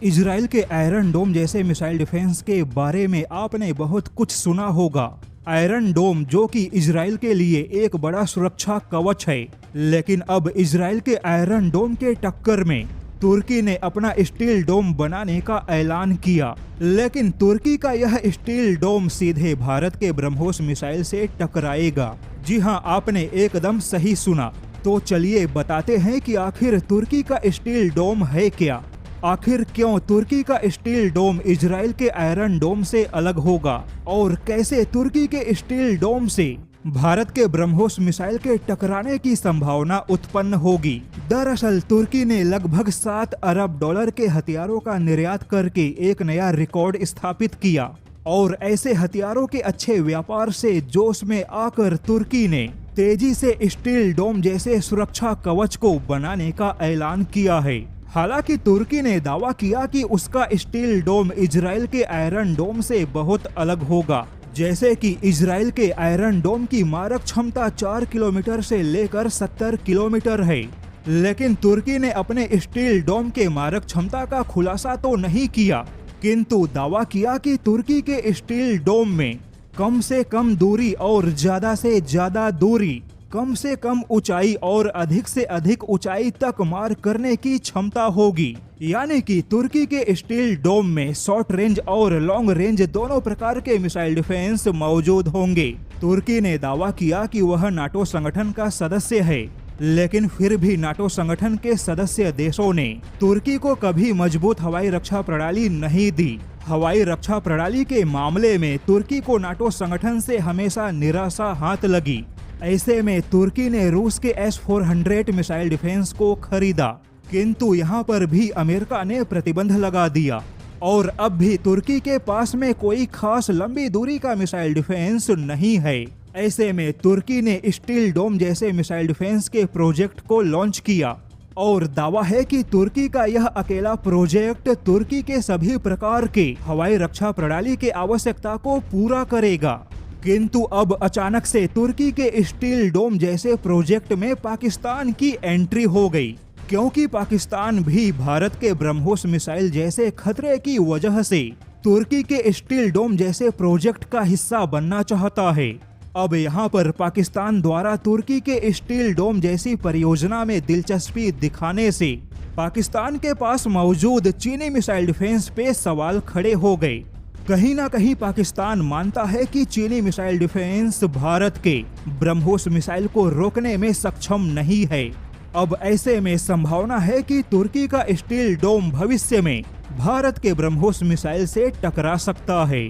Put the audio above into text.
Israel के iron डोम जैसे missile defence के बारे में आपने बहुत कुछ सुना होगा। आयरन डोम जो कि इजराइल के लिए एक बड़ा सुरक्षा कवच है, लेकिन अब इजराइल के आयरन डोम के टक्कर में तुर्की ने अपना स्टील डोम बनाने का ऐलान किया। लेकिन तुर्की का यह स्टील डोम सीधे भारत के ब्रह्मोस मिसाइल से टकराएगा। जी हां, आपने एकदम सही सुना। तो चलिए बताते हैं कि आखिर तुर्की का स्टील डोम है क्या। आखिर क्यों तुर्की का स्टील डोम इजराइल के आयरन डोम से अलग होगा और कैसे तुर्की के स्टील डोम से भारत के ब्रह्मोस मिसाइल के टकराने की संभावना उत्पन्न होगी। दरअसल तुर्की ने लगभग 7 अरब डॉलर के हथियारों का निर्यात करके एक नया रिकॉर्ड स्थापित किया और ऐसे हथियारों के अच्छे व्यापार से जोश में आकर तुर्की ने तेजी से स्टील डोम जैसे सुरक्षा कवच को बनाने का ऐलान किया है। हालांकि तुर्की ने दावा किया कि उसका स्टील डोम इजराइल के आयरन डोम से बहुत अलग होगा। जैसे कि इजराइल के आयरन डोम की मारक क्षमता 4 किलोमीटर से लेकर 70 किलोमीटर है, लेकिन तुर्की ने अपने स्टील डोम के मारक क्षमता का खुलासा तो नहीं किया, किंतु दावा किया कि तुर्की के स्टील डोम में कम से कम दूरी और ज्यादा से ज्यादा दूरी, कम से कम ऊंचाई और अधिक से अधिक ऊंचाई तक मार करने की क्षमता होगी। यानी कि तुर्की के स्टील डोम में शॉर्ट रेंज और लॉन्ग रेंज दोनों प्रकार के मिसाइल डिफेंस मौजूद होंगे। तुर्की ने दावा किया कि वह नाटो संगठन का सदस्य है, लेकिन फिर भी नाटो संगठन के सदस्य देशों ने तुर्की को कभी मजबूत हवाई रक्षा प्रणाली नहीं दी। हवाई रक्षा प्रणाली के मामले में तुर्की को नाटो संगठन से हमेशा निराशा हाथ लगी। ऐसे में तुर्की ने रूस के S-400 मिसाइल डिफेंस को खरीदा, किंतु यहाँ पर भी अमेरिका ने प्रतिबंध लगा दिया और अब भी तुर्की के पास में कोई खास लंबी दूरी का मिसाइल डिफेंस नहीं है। ऐसे में तुर्की ने स्टील डोम जैसे मिसाइल डिफेंस के प्रोजेक्ट को लॉन्च किया और दावा है कि तुर्की का यह अकेला प्रोजेक्ट तुर्की के सभी प्रकार के हवाई रक्षा प्रणाली के आवश्यकता को पूरा करेगा। किंतु अब अचानक से तुर्की के स्टील डोम जैसे प्रोजेक्ट में पाकिस्तान की एंट्री हो गई, क्योंकि पाकिस्तान भी भारत के ब्रह्मोस मिसाइल जैसे खतरे की वजह से तुर्की के स्टील डोम जैसे प्रोजेक्ट का हिस्सा बनना चाहता है। अब यहाँ पर पाकिस्तान द्वारा तुर्की के स्टील डोम जैसी परियोजना में दिलचस्पी दिखाने से पाकिस्तान के पास मौजूद चीनी मिसाइल डिफेंस पे सवाल खड़े हो गए। कहीं ना कहीं पाकिस्तान मानता है कि चीनी मिसाइल डिफेंस भारत के ब्रह्मोस मिसाइल को रोकने में सक्षम नहीं है। अब ऐसे में संभावना है कि तुर्की का स्टील डोम भविष्य में भारत के ब्रह्मोस मिसाइल से टकरा सकता है।